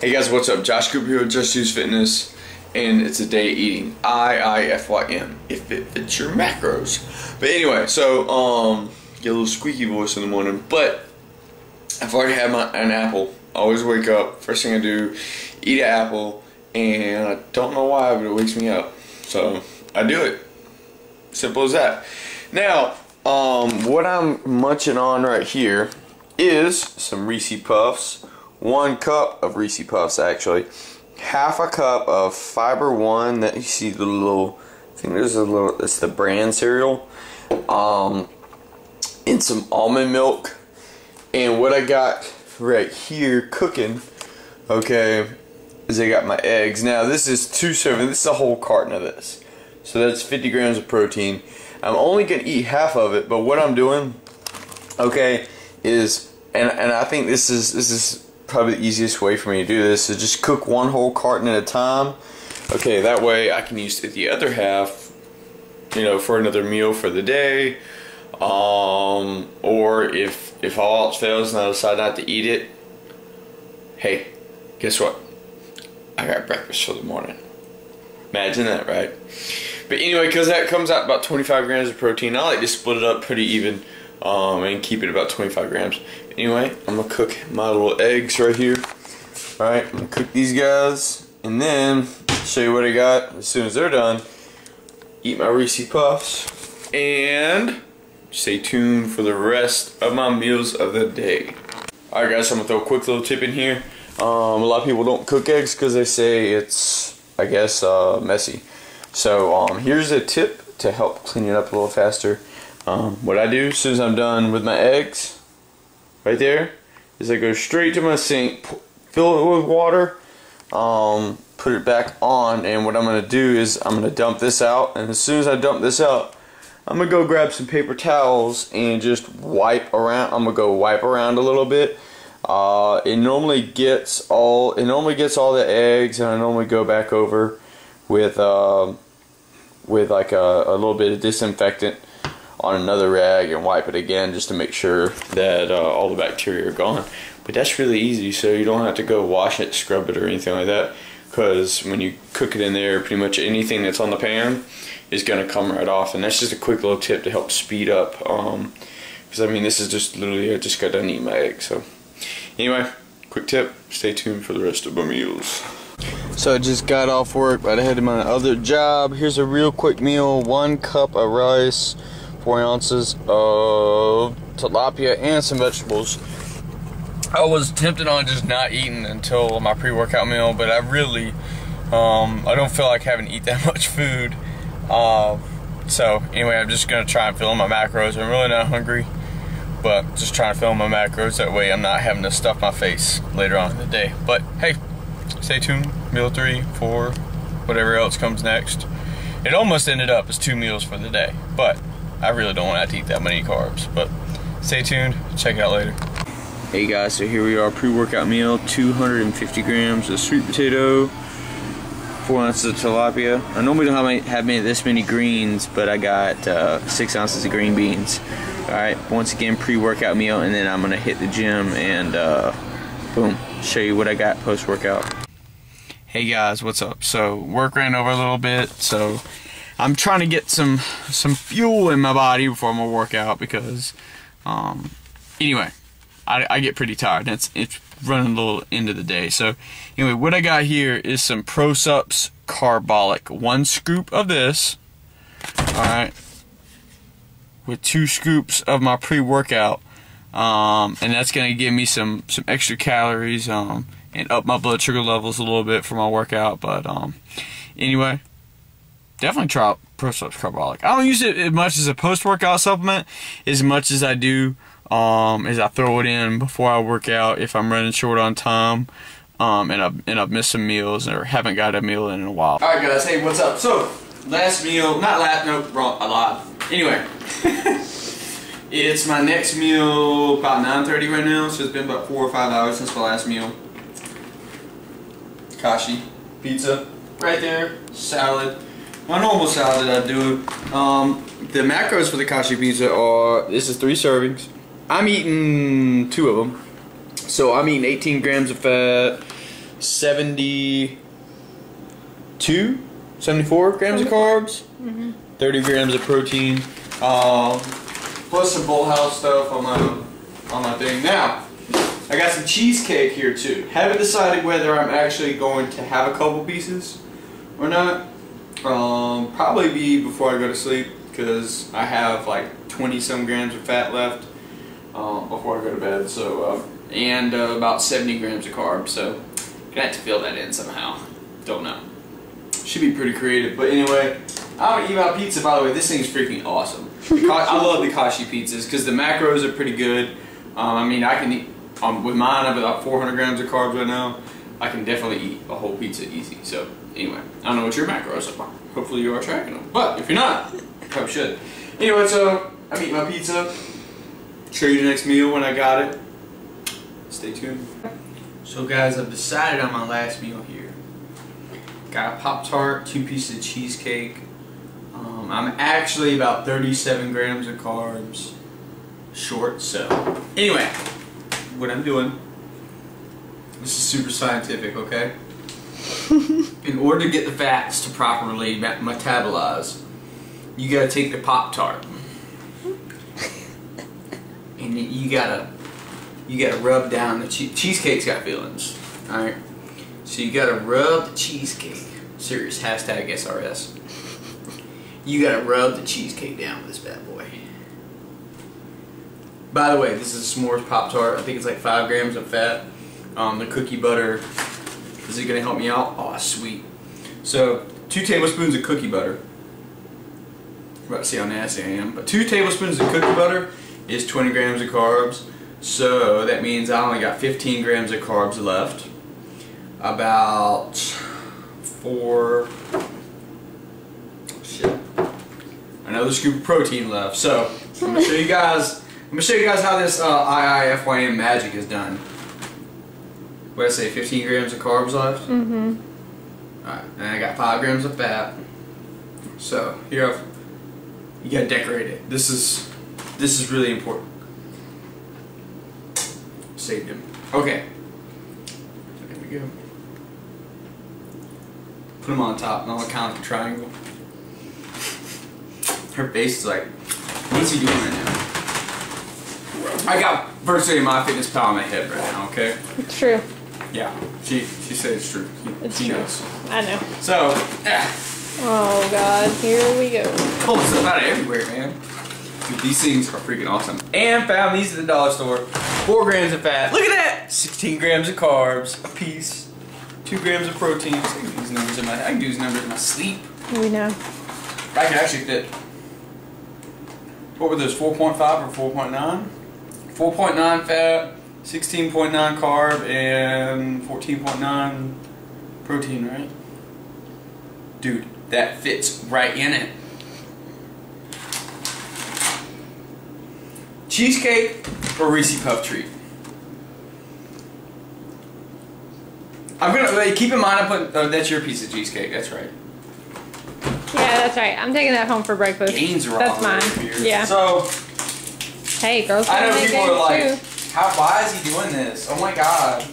Hey guys, what's up? Josh Cooper here with Just Use Fitness, and it's a day eating. IIFYM, if it fits your macros. But anyway, so get a little squeaky voice in the morning. But I've already had an apple. I always wake up, first thing I do, eat an apple, and I don't know why, but it wakes me up. So I do it. Simple as that. Now, what I'm munching on right here is some Reese Puffs. 1 cup of Reese Puffs, actually. Half a cup of Fiber One. That you see the little, I think there's a little, it's the brand cereal. And some almond milk. And what I got right here cooking, okay, is I got my eggs. Now this is 2 servings. This is a whole carton of this. So that's 50 grams of protein. I'm only gonna eat half of it, but what I'm doing, okay, is and I think this is probably the easiest way for me to do this, is just cook 1 whole carton at a time. Okay, that way I can use the other half, you know, for another meal for the day. Or if all else fails and I decide not to eat it, hey, guess what? I got breakfast for the morning. Imagine that, right? But anyway, because that comes out about 25 grams of protein, I like to split it up pretty even and keep it about 25 grams. Anyway, I'm going to cook my little eggs right here. Alright, I'm going to cook these guys, and then show you what I got as soon as they're done. Eat my Reese Puffs, and stay tuned for the rest of my meals of the day. Alright guys, so I'm going to throw a quick little tip in here. A lot of people don't cook eggs because they say it's, I guess, messy. So here's a tip to help clean it up a little faster. What I do as soon as I'm done with my eggs, right there, is I go straight to my sink, fill it with water, put it back on, and what I'm going to do is I'm going to dump this out, and as soon as I dump this out, I'm going to go grab some paper towels and just wipe around. I'm going to go wipe around a little bit. It normally gets all the eggs, and I normally go back over with like a little bit of disinfectant on another rag and wipe it again just to make sure that all the bacteria are gone. But that's really easy, so you don't have to go wash it, scrub it, or anything like that, because when you cook it in there, pretty much anything that's on the pan is going to come right off. And that's just a quick little tip to help speed up, because I mean, this is just literally, I just got done eating my eggs. So anyway, quick tip, stay tuned for the rest of my meals. So I just got off work, but I headed to my other job. Here's a real quick meal: 1 cup of rice, 4 ounces of tilapia, and some vegetables. I was tempted on just not eating until my pre-workout meal, but I really, I don't feel like having to eat that much food. So anyway, I'm just gonna try and fill in my macros. I'm really not hungry, but just trying to fill in my macros. That way I'm not having to stuff my face later on in the day. But hey, stay tuned. Meal 3, 4, whatever else comes next. It almost ended up as 2 meals for the day, but I really don't want to have to eat that many carbs. But stay tuned. Check it out later. Hey guys, so here we are, pre-workout meal: 250 grams of sweet potato, 4 ounces of tilapia. I normally don't have this many greens, but I got 6 ounces of green beans. Alright, once again, pre-workout meal, and then I'm going to hit the gym and boom, show you what I got post-workout. Hey guys, what's up? So work ran over a little bit, so I'm trying to get some fuel in my body before my workout, because anyway, I get pretty tired. It's running a little into the day. So anyway, what I got here is some Pro-Sups Carbolic. 1 scoop of this, alright, with 2 scoops of my pre-workout, and that's gonna give me some extra calories and up my blood sugar levels a little bit for my workout. But anyway, definitely try out Pro-Sups Carbolic. I don't use it as much as a post-workout supplement as much as I do as I throw it in before I work out if I'm running short on time, and I've missed some meals or haven't got a meal in a while. Alright guys, hey, what's up? So last meal, wrong, I lied. Anyway, it's my next meal about 9:30 right now, so it's been about 4 or 5 hours since my last meal. Kashi pizza right there, salad, my normal salad that I do. The macros for the Kashi pizza are, this is 3 servings. I'm eating 2 of them. So I'm eating 18 grams of fat, 74 grams of carbs, 30 grams of protein, plus some Bowl House stuff on my thing. Now, I got some cheesecake here too. Haven't decided whether I'm actually going to have a couple pieces or not. Probably be before I go to sleep because I have like 20 some grams of fat left before I go to bed. So and about 70 grams of carbs. So gonna have to fill that in somehow. Don't know. Should be pretty creative. But anyway, I'm gonna eat my pizza. By the way, this thing is freaking awesome. I love the Kashi pizzas because the macros are pretty good. I mean, I can eat with mine. I have about 400 grams of carbs right now. I can definitely eat a whole pizza easy. So anyway, I don't know what your macros are. Hopefully you are tracking them. But if you're not, you probably should. Anyway, so I'm eating my pizza. Show you the next meal when I got it. Stay tuned. So guys, I've decided on my last meal here. Got a Pop-Tart, 2 pieces of cheesecake. I'm actually about 37 grams of carbs short. So anyway, what I'm doing, this is super scientific, okay? In order to get the fats to properly metabolize, you gotta take the Pop-Tart and you gotta rub down the cheesecake's got fillings, alright? So you gotta rub the cheesecake. Serious, hashtag SRS. You gotta rub the cheesecake down with this bad boy. By the way, this is a s'mores Pop-Tart. I think it's like 5 grams of fat. The cookie butter, is it gonna help me out? Oh, sweet. So, 2 tablespoons of cookie butter. I'm about to see how nasty I am. But 2 tablespoons of cookie butter is 20 grams of carbs. So, that means I only got 15 grams of carbs left. About 4... shit. Another scoop of protein left. So, I'm gonna show you guys how this IIFYM magic is done. What did I say, 15 grams of carbs left? Mm-hmm. Alright, and I got 5 grams of fat. So, here you gotta decorate it. This is really important. Saved him. Okay. There we go. Put him on top, and I'll count the triangle. Her face is like, what's he doing right now? I got virtually my fitness pal in my head right now, okay? It's true. Yeah, she said it's true. She knows. I know. So, oh god, here we go. Pulling stuff out of everywhere, man. Dude, these things are freaking awesome. And found these at the dollar store. 4 grams of fat. Look at that! 16 grams of carbs a piece. 2 grams of protein. I can do these numbers in my sleep. We know. I can actually fit. What were those? 4.5 or 4.9? 4.9 fat, 16.9 carb, and 14.9 protein, right? Dude, that fits right in it. Cheesecake or Reese Puff treat? I'm gonna keep in mind I put that's your piece of cheesecake. That's right. Yeah, that's right. I'm taking that home for breakfast. Gains are that's all mine. here. Yeah. So hey, girls. I know people are like, too. why is he doing this? Oh my god.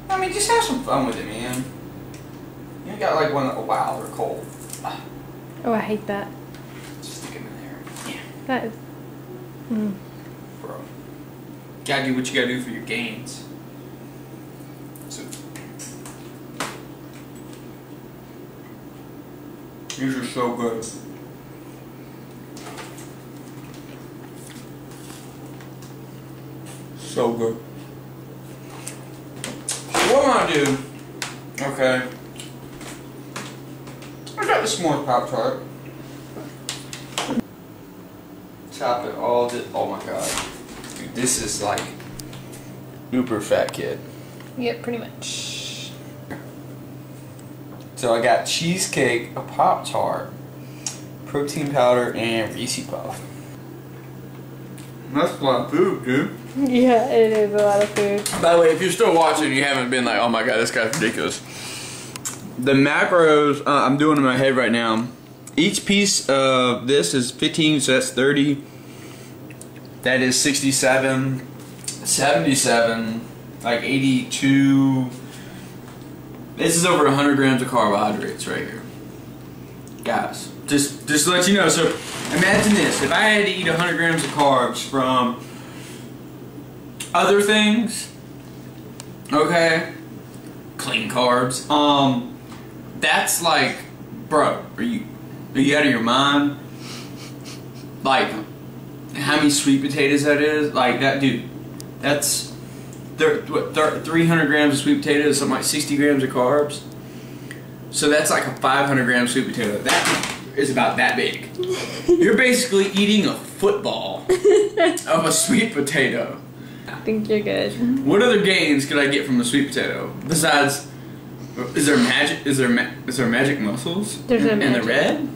I mean, just have some fun with it, man. You got like one. Oh wow, they're cold. Oh, I hate that. Just stick them in there. Yeah. That is. Bro, gotta do what you gotta do for your gains. So, these are so good. So good. What am I gonna do? Okay. I got the s'mores Pop-Tart. Chop it all. Oh my god. Dude, this is like uber fat kid. Yep, pretty much. So I got cheesecake, a Pop-Tart, protein powder, and Reese Puff. That's a lot of food, dude. Yeah, it is a lot of food. By the way, if you're still watching, you haven't been like, oh my god, this guy's ridiculous. The macros I'm doing in my head right now. Each piece of this is 15, so that's 30. That is 67, 77, like 82, This is over 100 grams of carbohydrates right here. Guys, just to let you know. So imagine this. If I had to eat 100 grams of carbs from other things, okay, clean carbs, that's like, bro, are you out of your mind? Like, how many sweet potatoes that is? Like, that, dude, that's 300 grams of sweet potatoes, something like 60 grams of carbs. So that's like a 500 gram sweet potato. That is about that big. You're basically eating a football of a sweet potato. I think you're good. What other gains could I get from a sweet potato besides? Is there magic? Is there magic muscles? There's no magic. In the red?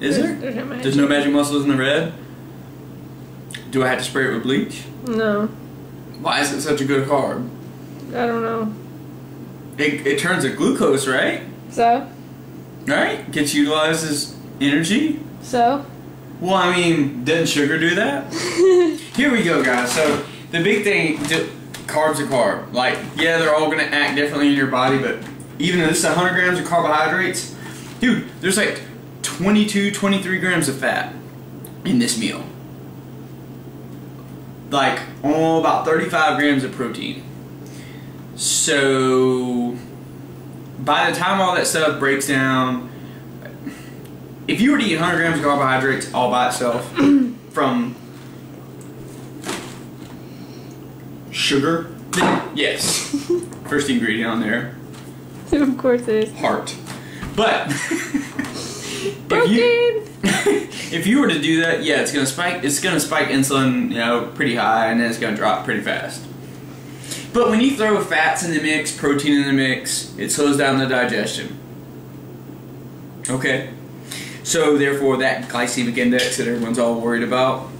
Is there? There's no magic. There's no magic muscles in the red. Do I have to spray it with bleach? No. Why is it such a good carb? I don't know. It turns to glucose, right? So? Right? Gets utilized as energy? So? Well, I mean, doesn't sugar do that? Here we go, guys. So, the big thing, carbs are carb. Like, yeah, they're all going to act differently in your body, but even though this is 100 grams of carbohydrates, dude, there's like 22, 23 grams of fat in this meal. Like, about 35 grams of protein. So, by the time all that stuff breaks down, if you were to eat 100 grams of carbohydrates all by itself from sugar, yes, first ingredient on there. Of course it is. Heart. But if you were to do that, yeah, it's gonna spike insulin, you know, pretty high, and then it's gonna drop pretty fast. But when you throw fats in the mix, protein in the mix, it slows down the digestion. Okay? So therefore that glycemic index that everyone's all worried about,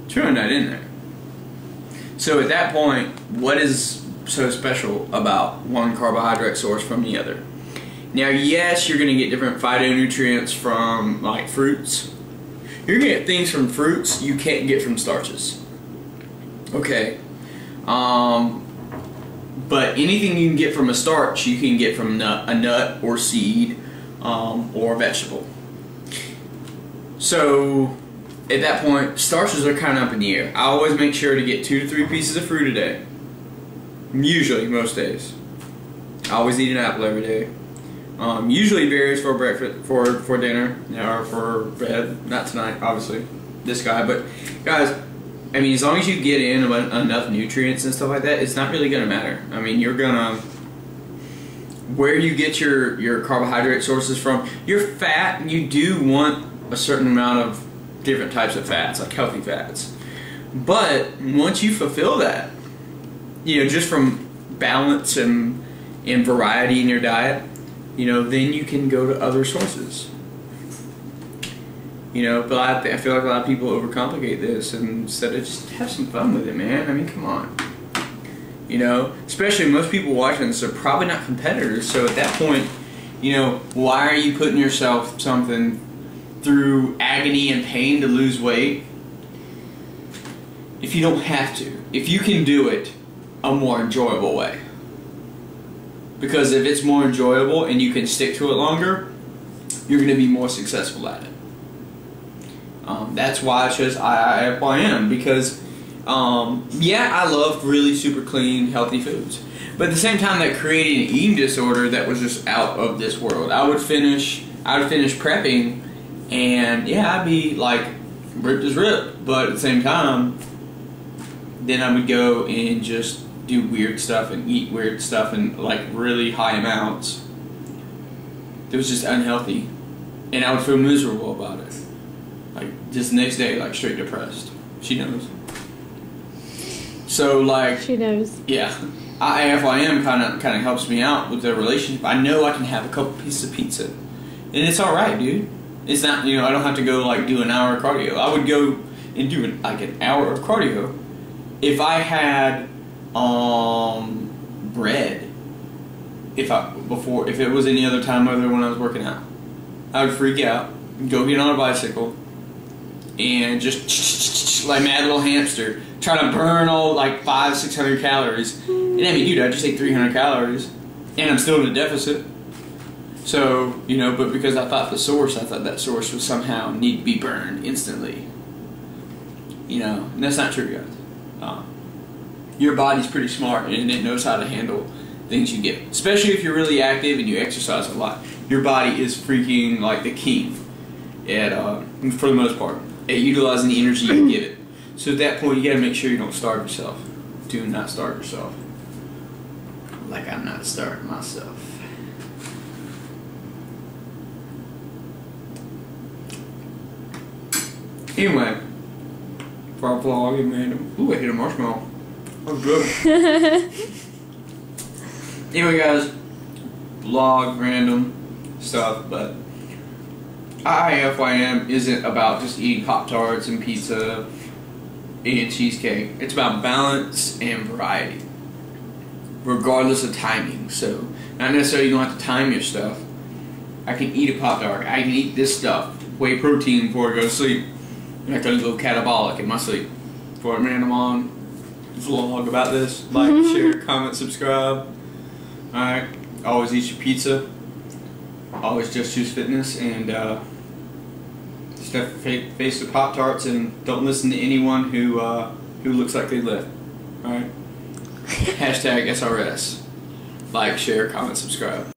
it's really not in there. So at that point, what is so special about one carbohydrate source from the other? Now, yes, you're going to get different phytonutrients from, like, fruits. You're going to get things from fruits you can't get from starches. Okay. But anything you can get from a starch, you can get from a nut or seed or a vegetable. So, at that point, starches are kind of up in the air. I always make sure to get 2 to 3 pieces of fruit a day. Usually, most days. I always eat an apple every day. Usually berries for breakfast, for dinner, or for bed. Not tonight, obviously. This guy, but guys, I mean, as long as you get in enough nutrients and stuff like that, it's not really gonna matter. I mean, you're gonna, where you get your carbohydrate sources from, your fat, you do want a certain amount of different types of fats, like healthy fats. But once you fulfill that, you know, just from balance and variety in your diet, you know, then you can go to other sources. You know, but I feel like a lot of people overcomplicate this and instead of just have some fun with it, man. I mean, come on. You know, especially most people watching this are probably not competitors, so at that point, you know, why are you putting yourself something through agony and pain to lose weight if you don't have to? If you can do it a more enjoyable way. Because if it's more enjoyable and you can stick to it longer, you're going to be more successful at it. That's why I chose IIFYM, because yeah, I love really super clean, healthy foods. But at the same time, that created an eating disorder that was just out of this world. I would finish prepping, and yeah, I'd be like ripped as ripped. But at the same time, then I would go and just do weird stuff and eat weird stuff in like really high amounts. It was just unhealthy, and I would feel miserable about it. Like just the next day, like straight depressed. She knows. So like she knows. Yeah, IIFYM kind of helps me out with the relationship. I know I can have a couple pieces of pizza, and it's all right, dude. It's not, you know, I don't have to go like do an hour of cardio. I would go and do like an hour of cardio if I had bread. If it was any other time other than when I was working out, I would freak out, go get on a bicycle, and just like mad little hamster, try to burn all like 500-600 calories. And I mean, dude, I just ate 300 calories. and I'm still in a deficit. So, you know, but because I thought that source would somehow need to be burned instantly. You know, and that's not true, guys. Your body's pretty smart, and it knows how to handle things you get. Especially if you're really active and you exercise a lot. Your body is freaking like the king at, for the most part, at utilizing the energy you give it. So at that point, you gotta make sure you don't starve yourself. Do not starve yourself. Like I'm not starving myself. Anyway, for our vlog and random. Ooh, I hit a marshmallow. That was good. Anyway, guys, vlog, random stuff, but IIFYM isn't about just eating Pop-Tarts and pizza and cheesecake. It's about balance and variety, regardless of timing. So, not necessarily you don't have to time your stuff. I can eat a Pop-Tart. I can eat this stuff, whey protein before I go to sleep. And I can go catabolic in my sleep. For a random on vlog about this, like, share, comment, subscribe. Alright, always eat your pizza. Always just choose fitness, and stuff face the Pop-Tarts, and don't listen to anyone who looks like they lift. Alright? Hashtag SRS. Like, share, comment, subscribe.